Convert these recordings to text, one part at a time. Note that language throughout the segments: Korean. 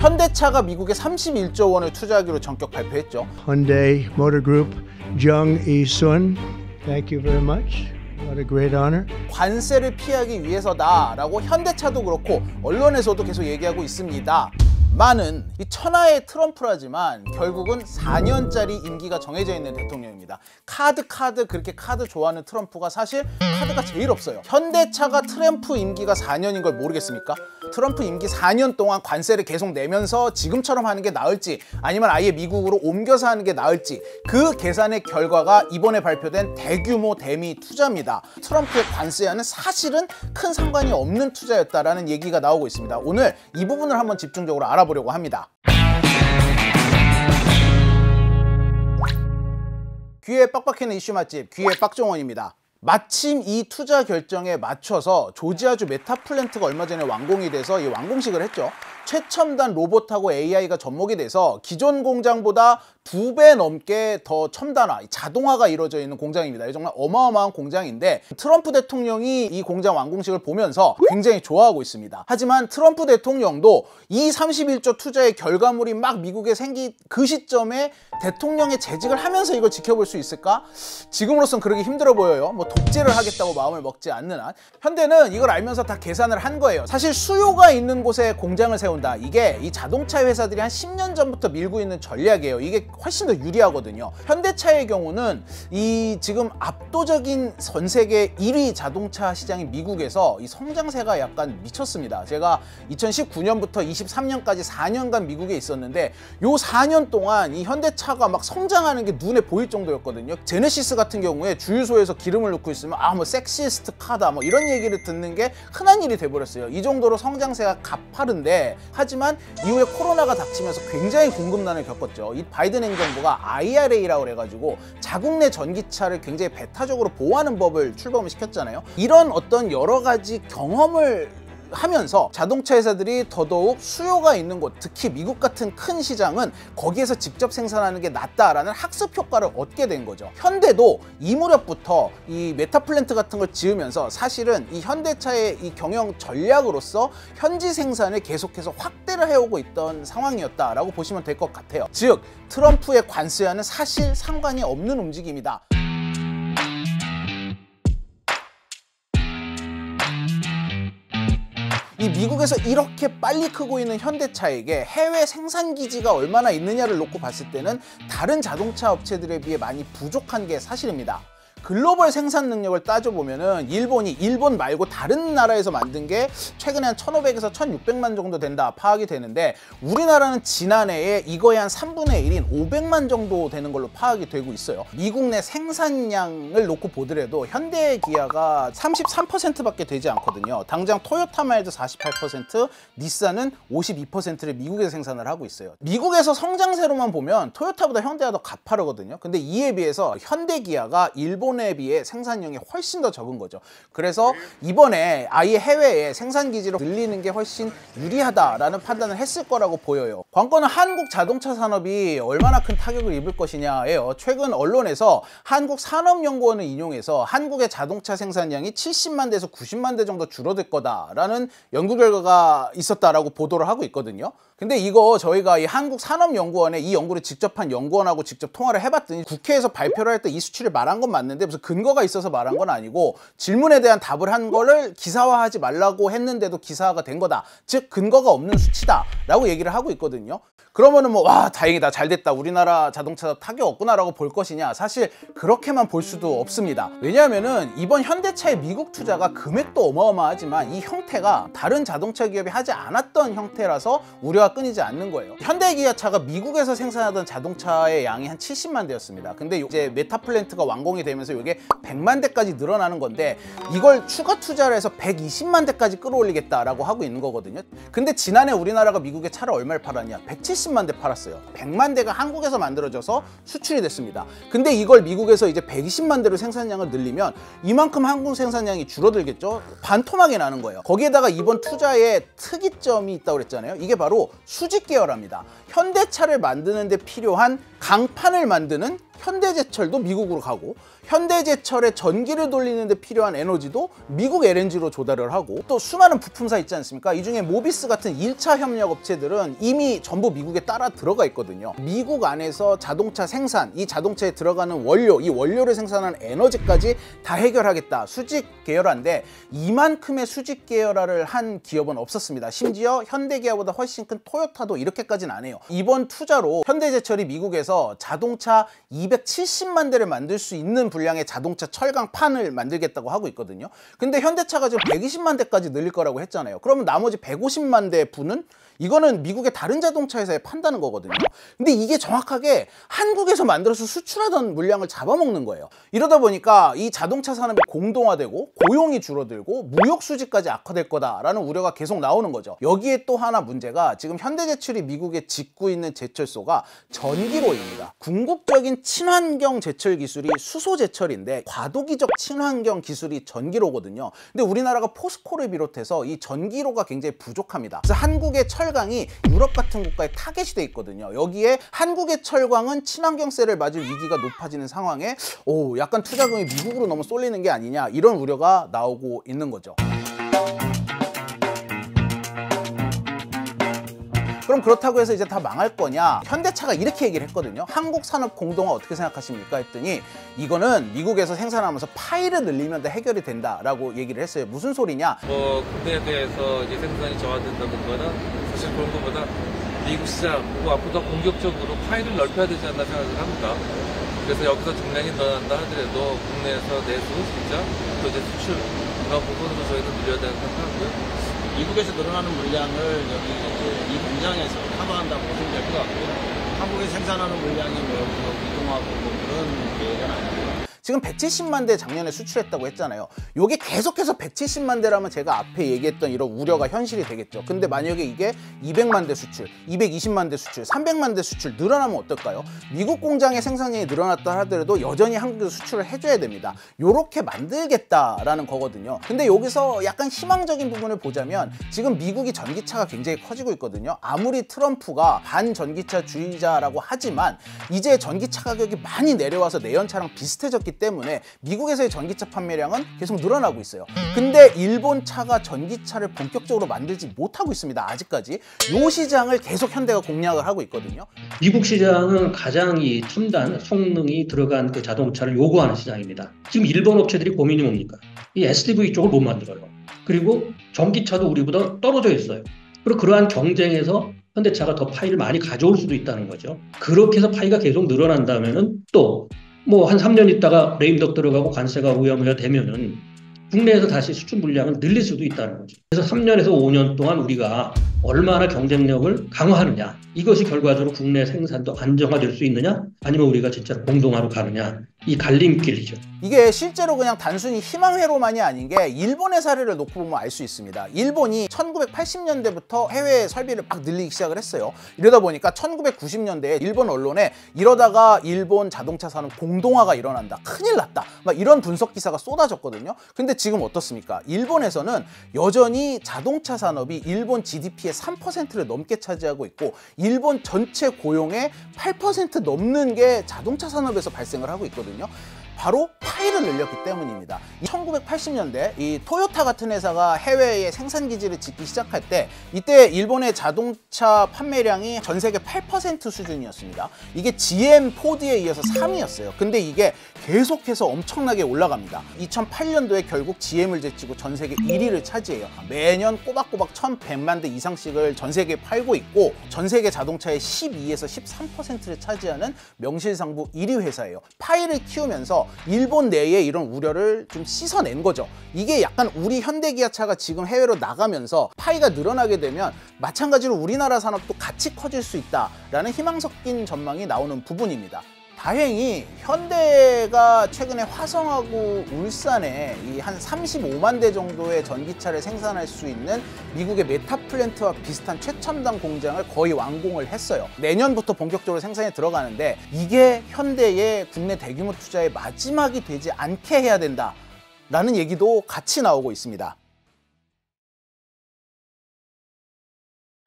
현대차가 미국에 31조 원을 투자하기로 전격 발표했죠. Hyundai Motor Group, Jung E-sun, thank you very much. What a great honor. 관세를 피하기 위해서다라고 현대차도 그렇고 언론에서도 계속 얘기하고 있습니다. 많은 이 천하의 트럼프라지만 결국은 4년짜리 임기가 정해져 있는 대통령입니다. 카드 그렇게 카드 좋아하는 트럼프가 사실 카드가 제일 없어요. 현대차가 트럼프 임기가 4년인 걸 모르겠습니까? 트럼프 임기 4년 동안 관세를 계속 내면서 지금처럼 하는 게 나을지 아니면 아예 미국으로 옮겨서 하는 게 나을지 그 계산의 결과가 이번에 발표된 대규모 대미 투자입니다. 트럼프의 관세와는 사실은 큰 상관이 없는 투자였다라는 얘기가 나오고 있습니다. 오늘 이 부분을 한번 집중적으로 알아보려고 합니다. 귀에 빡빡해는 이슈 맛집 귀의 빡종원입니다. 마침 이 투자 결정에 맞춰서 조지아주 메타플랜트가 얼마 전에 완공이 돼서 이 완공식을 했죠. 최첨단 로봇하고 AI가 접목이 돼서 기존 공장보다 2배 넘게 더 첨단화, 자동화가 이루어져 있는 공장입니다. 정말 어마어마한 공장인데 트럼프 대통령이 이 공장 완공식을 보면서 굉장히 좋아하고 있습니다. 하지만 트럼프 대통령도 이 31조 투자의 결과물이 막 미국에 생긴 그 시점에 대통령의 재직을 하면서 이걸 지켜볼 수 있을까? 지금으로선 그러기 힘들어 보여요. 뭐 독재를 하겠다고 마음을 먹지 않는 한. 현대는 이걸 알면서 다 계산을 한 거예요. 사실 수요가 있는 곳에 공장을 세운다. 이게 이 자동차 회사들이 한 10년 전부터 밀고 있는 전략이에요. 이게 훨씬 더 유리하거든요. 현대차의 경우는 이 지금 압도적인 전 세계 1위 자동차 시장인 미국에서 이 성장세가 약간 미쳤습니다. 제가 2019년부터 23년까지 4년간 미국에 있었는데 요 4년 동안 이 현대차가 막 성장하는 게 눈에 보일 정도였거든요. 제네시스 같은 경우에 주유소에서 기름을 넣고 있으면 뭐 섹시스트 카다 뭐 이런 얘기를 듣는 게 흔한 일이 돼버렸어요. 이 정도로 성장세가 가파른데 하지만 이후에 코로나가 닥치면서 굉장히 공급난을 겪었죠. 이 바이든 행정부가 IRA라고 해가지고 자국 내 전기차를 굉장히 배타적으로 보호하는 법을 출범을 시켰잖아요. 이런 어떤 여러 가지 경험을 하면서 자동차 회사들이 더더욱 수요가 있는 곳, 특히 미국 같은 큰 시장은 거기에서 직접 생산하는 게 낫다라는 학습 효과를 얻게 된 거죠. 현대도 이 무렵부터 이 메타플랜트 같은 걸 지으면서 사실은 이 현대차의 이 경영 전략으로서 현지 생산을 계속해서 확대를 해오고 있던 상황이었다라고 보시면 될 것 같아요. 즉 트럼프의 관세와는 사실 상관이 없는 움직임이다. 이 미국에서 이렇게 빨리 크고 있는 현대차에게 해외 생산 기지가 얼마나 있느냐를 놓고 봤을 때는 다른 자동차 업체들에 비해 많이 부족한 게 사실입니다. 글로벌 생산 능력을 따져보면은 일본이 일본 말고 다른 나라에서 만든 게 최근에 한 1,500에서 1,600만 정도 된다 파악이 되는데 우리나라는 지난해에 이거의 한 3분의 1인 500만 정도 되는 걸로 파악이 되고 있어요. 미국 내 생산량을 놓고 보더라도 현대 기아가 33%밖에 되지 않거든요. 당장 토요타만 해도 48%, 닛산은 52%를 미국에서 생산을 하고 있어요. 미국에서 성장세로만 보면 토요타보다 현대가 더 가파르거든요. 근데 이에 비해서 현대 기아가 일본에 비해 생산량이 훨씬 더 적은 거죠. 그래서 이번에 아예 해외에 생산 기지를 늘리는 게 훨씬 유리하다라는 판단을 했을 거라고 보여요. 관건은 한국 자동차 산업이 얼마나 큰 타격을 입을 것이냐예요. 최근 언론에서 한국산업연구원을 인용해서 한국의 자동차 생산량이 70만 대에서 90만 대 정도 줄어들 거다라는 연구 결과가 있었다라고 보도를 하고 있거든요. 근데 이거 저희가 이 한국산업연구원에 이 연구를 직접 한 연구원하고 직접 통화를 해봤더니 국회에서 발표를 할 때 이 수치를 말한 건 맞는데 무슨 근거가 있어서 말한 건 아니고 질문에 대한 답을 한 거를 기사화하지 말라고 했는데도 기사화가 된 거다. 즉 근거가 없는 수치다 라고 얘기를 하고 있거든요. 그러면은 뭐 와 다행이다 잘됐다 우리나라 자동차 타격 없구나 라고 볼 것이냐, 사실 그렇게만 볼 수도 없습니다. 왜냐하면은 이번 현대차의 미국 투자가 금액도 어마어마하지만 이 형태가 다른 자동차 기업이 하지 않았던 형태라서 우려가 끊이지 않는 거예요. 현대기아차가 미국에서 생산하던 자동차의 양이 한 70만 대였습니다. 근데 이제 메타플랜트가 완공이 되면서 이게 100만 대까지 늘어나는 건데 이걸 추가 투자를 해서 120만 대까지 끌어올리겠다라고 하고 있는 거거든요. 근데 지난해 우리나라가 미국에 차를 얼마를 팔았냐? 170만 대 팔았어요. 100만 대가 한국에서 만들어져서 수출이 됐습니다. 근데 이걸 미국에서 이제 120만 대로 생산량을 늘리면 이만큼 한국 생산량이 줄어들겠죠? 반토막이 나는 거예요. 거기에다가 이번 투자의 특이점이 있다고 그랬잖아요. 이게 바로 수직 계열화입니다. 현대차를 만드는 데 필요한 강판을 만드는 현대제철도 미국으로 가고, 현대제철에 전기를 돌리는데 필요한 에너지도 미국 LNG로 조달을 하고, 또 수많은 부품사 있지 않습니까? 이 중에 모비스 같은 1차 협력 업체들은 이미 전부 미국에 따라 들어가 있거든요. 미국 안에서 자동차 생산, 이 자동차에 들어가는 원료, 이 원료를 생산하는 에너지까지 다 해결하겠다. 수직 계열화인데 이만큼의 수직 계열화를 한 기업은 없었습니다. 심지어 현대기아보다 훨씬 큰 토요타도 이렇게까지는 안 해요. 이번 투자로 현대제철이 미국에서 자동차 270만 대를 만들 수 있는 분량의 자동차 철강판을 만들겠다고 하고 있거든요. 근데 현대차가 지금 120만 대까지 늘릴 거라고 했잖아요. 그러면 나머지 150만 대 분은 이거는 미국의 다른 자동차 회사에 판다는 거거든요. 근데 이게 정확하게 한국에서 만들어서 수출하던 물량을 잡아먹는 거예요. 이러다 보니까 이 자동차 산업이 공동화되고 고용이 줄어들고 무역 수지까지 악화될 거다라는 우려가 계속 나오는 거죠. 여기에 또 하나 문제가, 지금 현대제철이 미국에 짓고 있는 제철소가 전기로입니다. 궁극적인 친환경 제철 기술이 수소제철인데 과도기적 친환경 기술이 전기로거든요. 근데 우리나라가 포스코를 비롯해서 이 전기로가 굉장히 부족합니다. 그래서 한국의 철강이 유럽 같은 국가에 타겟이 돼 있거든요. 여기에 한국의 철강은 친환경세를 맞을 위기가 높아지는 상황에 약간 투자금이 미국으로 너무 쏠리는 게 아니냐, 이런 우려가 나오고 있는 거죠. 그럼 그렇다고 해서 이제 다 망할 거냐? 현대차가 이렇게 얘기를 했거든요. 한국 산업 공동화 어떻게 생각하십니까? 했더니 이거는 미국에서 생산하면서 파이를 늘리면 다 해결이 된다라고 얘기를 했어요. 무슨 소리냐? 국내에 대해서 이제 생산이 저하된다는 거는 사실 그런 것보다 미국 시장, 그리고 앞으로 더 공격적으로 파이를 넓혀야 되지 않나 생각을 합니다. 그래서 여기서 정량이 늘어난다 하더라도 국내에서 내수, 진짜 또 이제 수출 그런 부분으로 저희는 늘려야 된다고 생각하고요. 미국에서 늘어나는 물량을 여기 이 공장에서 커버한다고 보시면 될 것 같고요. 한국에 생산하는 물량이 뭐 여기서 이동하고 뭐 그런 계획은 아니고요. 지금 170만 대 작년에 수출했다고 했잖아요. 요게 계속해서 170만 대라면 제가 앞에 얘기했던 이런 우려가 현실이 되겠죠. 근데 만약에 이게 200만 대 수출, 220만 대 수출, 300만 대 수출 늘어나면 어떨까요? 미국 공장의 생산량이 늘어났다 하더라도 여전히 한국에서 수출을 해줘야 됩니다. 요렇게 만들겠다라는 거거든요. 근데 여기서 약간 희망적인 부분을 보자면 지금 미국이 전기차가 굉장히 커지고 있거든요. 아무리 트럼프가 반전기차주의자라고 하지만 이제 전기차 가격이 많이 내려와서 내연차랑 비슷해졌기 때문에 미국에서의 전기차 판매량은 계속 늘어나고 있어요. 근데 일본 차가 전기차를 본격적으로 만들지 못하고 있습니다. 아직까지. 이 시장을 계속 현대가 공략을 하고 있거든요. 미국 시장은 가장 이 첨단 성능이 들어간 그 자동차를 요구하는 시장입니다. 지금 일본 업체들이 고민이 뭡니까? 이 SDV 쪽을 못 만들어요. 그리고 전기차도 우리보다 떨어져 있어요. 그리고 그러한 경쟁에서 현대차가 더 파이를 많이 가져올 수도 있다는 거죠. 그렇게 해서 파이가 계속 늘어난다면은 또 뭐 한 3년 있다가 레임덕 들어가고 관세가 우여무여 되면은 국내에서 다시 수출 물량을 늘릴 수도 있다는 거죠. 그래서 3년에서 5년 동안 우리가 얼마나 경쟁력을 강화하느냐, 이것이 결과적으로 국내 생산도 안정화될 수 있느냐, 아니면 우리가 진짜 공동화로 가느냐, 이 갈림길이죠. 이게 실제로 그냥 단순히 희망회로만이 아닌 게 일본의 사례를 놓고 보면 알 수 있습니다. 일본이 1980년대부터 해외 설비를 막 늘리기 시작을 했어요. 이러다 보니까 1990년대에 일본 언론에 이러다가 일본 자동차 산업 공동화가 일어난다, 큰일 났다, 막 이런 분석 기사가 쏟아졌거든요. 근데 지금 어떻습니까? 일본에서는 여전히 자동차 산업이 일본 GDP의 3%를 넘게 차지하고 있고 일본 전체 고용의 8% 넘는 게 자동차 산업에서 발생을 하고 있거든요. 바로 파이를 늘렸기 때문입니다. 1980년대 이 토요타 같은 회사가 해외에 생산 기지를 짓기 시작할 때 이때 일본의 자동차 판매량이 전 세계 8% 수준이었습니다. 이게 GM, 포드에 이어서 3위였어요. 근데 이게 계속해서 엄청나게 올라갑니다. 2008년도에 결국 GM을 제치고 전 세계 1위를 차지해요. 매년 꼬박꼬박 1100만 대 이상씩을 전 세계에 팔고 있고 전 세계 자동차의 12에서 13%를 차지하는 명실상부 1위 회사예요. 파이를 키우면서 일본 내에 이런 우려를 좀 씻어낸 거죠. 이게 약간 우리 현대기아차가 지금 해외로 나가면서 파이가 늘어나게 되면 마찬가지로 우리나라 산업도 같이 커질 수 있다라는 희망 섞인 전망이 나오는 부분입니다. 다행히 현대가 최근에 화성하고 울산에 이 한 35만 대 정도의 전기차를 생산할 수 있는 미국의 메타플랜트와 비슷한 최첨단 공장을 거의 완공을 했어요. 내년부터 본격적으로 생산에 들어가는데 이게 현대의 국내 대규모 투자의 마지막이 되지 않게 해야 된다라는 얘기도 같이 나오고 있습니다.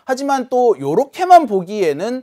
하지만 또 요렇게만 보기에는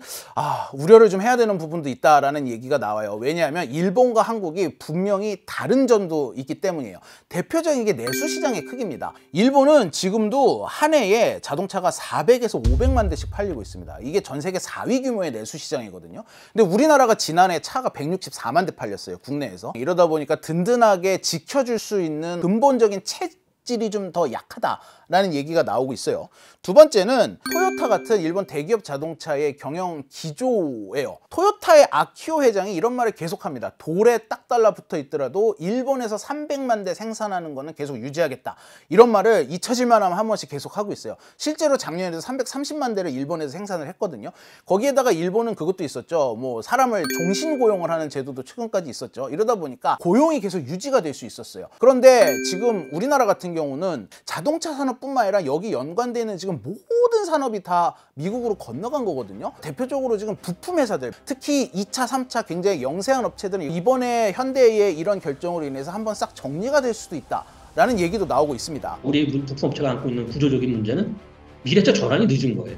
우려를 좀 해야 되는 부분도 있다라는 얘기가 나와요. 왜냐하면 일본과 한국이 분명히 다른 점도 있기 때문이에요. 대표적인 게 내수 시장의 크기입니다. 일본은 지금도 한 해에 자동차가 400에서 500만 대씩 팔리고 있습니다. 이게 전 세계 4위 규모의 내수 시장이거든요. 근데 우리나라가 지난해 차가 164만 대 팔렸어요, 국내에서. 이러다 보니까 든든하게 지켜줄 수 있는 근본적인 체질이 좀 더 약하다라는 얘기가 나오고 있어요. 두 번째는 토요타 같은 일본 대기업 자동차의 경영 기조예요. 토요타의 아키오 회장이 이런 말을 계속합니다. 돌에 딱 달라붙어 있더라도 일본에서 300만 대 생산하는 거는 계속 유지하겠다. 이런 말을 잊혀질만 하면 한 번씩 계속 하고 있어요. 실제로 작년에도 330만 대를 일본에서 생산을 했거든요. 거기에다가 일본은 그것도 있었죠. 뭐 사람을 종신 고용을 하는 제도도 최근까지 있었죠. 이러다 보니까 고용이 계속 유지가 될 수 있었어요. 그런데 지금 우리나라 같은 경우는 자동차 산업뿐만 아니라 여기 연관되는 지금 모든 산업이 다 미국으로 건너간 거거든요. 대표적으로 지금 부품 회사들, 특히 2차, 3차 굉장히 영세한 업체들은 이번에 현대의 이런 결정으로 인해서 한번 싹 정리가 될 수도 있다라는 얘기도 나오고 있습니다. 우리 부품업체가 안고 있는 구조적인 문제는 미래차 전환이 늦은 거예요.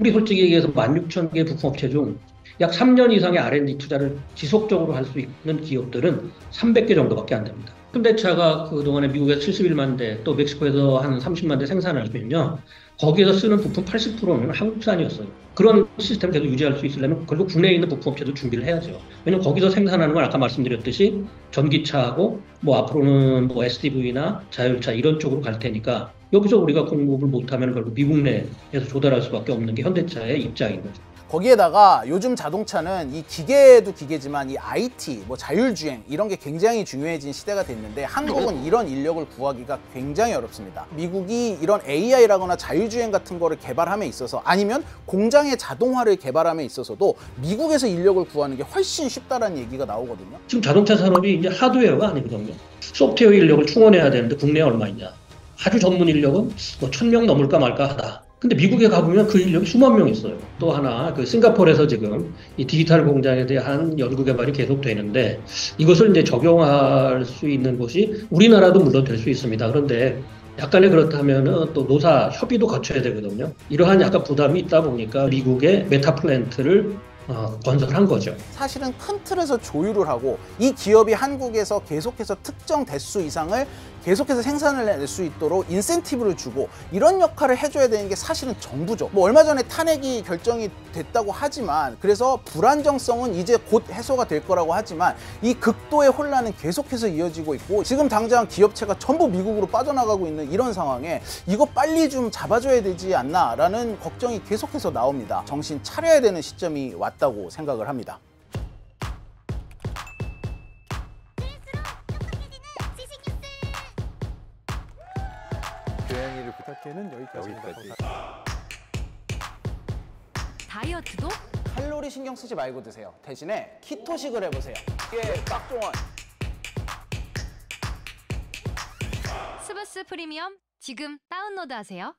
우리 솔직히 얘기해서 16,000개 부품업체 중 약 3년 이상의 R&D 투자를 지속적으로 할 수 있는 기업들은 300개 정도밖에 안 됩니다. 현대차가 그동안에 미국에서 71만 대, 또 멕시코에서 한 30만 대 생산을 하면요, 거기에서 쓰는 부품 80%는 한국산이었어요. 그런 시스템을 계속 유지할 수 있으려면 결국 국내에 있는 부품업체도 준비를 해야죠. 왜냐면 거기서 생산하는 건 아까 말씀드렸듯이 전기차하고 뭐 앞으로는 뭐 SDV나 자율차 이런 쪽으로 갈 테니까 여기서 우리가 공급을 못하면 결국 미국 내에서 조달할 수밖에 없는 게 현대차의 입장인 거죠. 거기에다가 요즘 자동차는 이 기계도 기계지만 이 IT, 뭐 자율주행 이런 게 굉장히 중요해진 시대가 됐는데 한국은 이런 인력을 구하기가 굉장히 어렵습니다. 미국이 이런 AI라거나 자율주행 같은 거를 개발함에 있어서 아니면 공장의 자동화를 개발함에 있어서도 미국에서 인력을 구하는 게 훨씬 쉽다라는 얘기가 나오거든요. 지금 자동차 산업이 이제 하드웨어가 아니거든요. 소프트웨어 인력을 충원해야 되는데 국내에 얼마 있냐. 아주 전문 인력은 뭐 1,000명 넘을까 말까 하다. 근데 미국에 가보면 그 인력이 수만 명 있어요. 또 하나, 그 싱가포르에서 지금 이 디지털 공장에 대한 연구 개발이 계속 되는데 이것을 이제 적용할 수 있는 곳이 우리나라도 물론 될 수 있습니다. 그런데 약간의 그렇다면은 또 노사 협의도 거쳐야 되거든요. 이러한 약간 부담이 있다 보니까 미국의 메타 플랜트를 건설한 거죠. 사실은 큰 틀에서 조율을 하고 이 기업이 한국에서 계속해서 특정 대수 이상을 계속해서 생산을 낼 수 있도록 인센티브를 주고 이런 역할을 해줘야 되는 게 사실은 정부죠. 뭐 얼마 전에 탄핵이 결정이 됐다고 하지만 그래서 불안정성은 이제 곧 해소가 될 거라고 하지만 이 극도의 혼란은 계속해서 이어지고 있고 지금 당장 기업체가 전부 미국으로 빠져나가고 있는 이런 상황에 이거 빨리 좀 잡아줘야 되지 않나라는 걱정이 계속해서 나옵니다. 정신 차려야 되는 시점이 왔다고 생각을 합니다. 교양이를 부탁해는 여기까지입니다. 다이어트도? 칼로리 신경 쓰지 말고 드세요. 대신에 키토식을 해보세요. 이게 딱 좋아. 스브스 프리미엄 지금 다운로드하세요.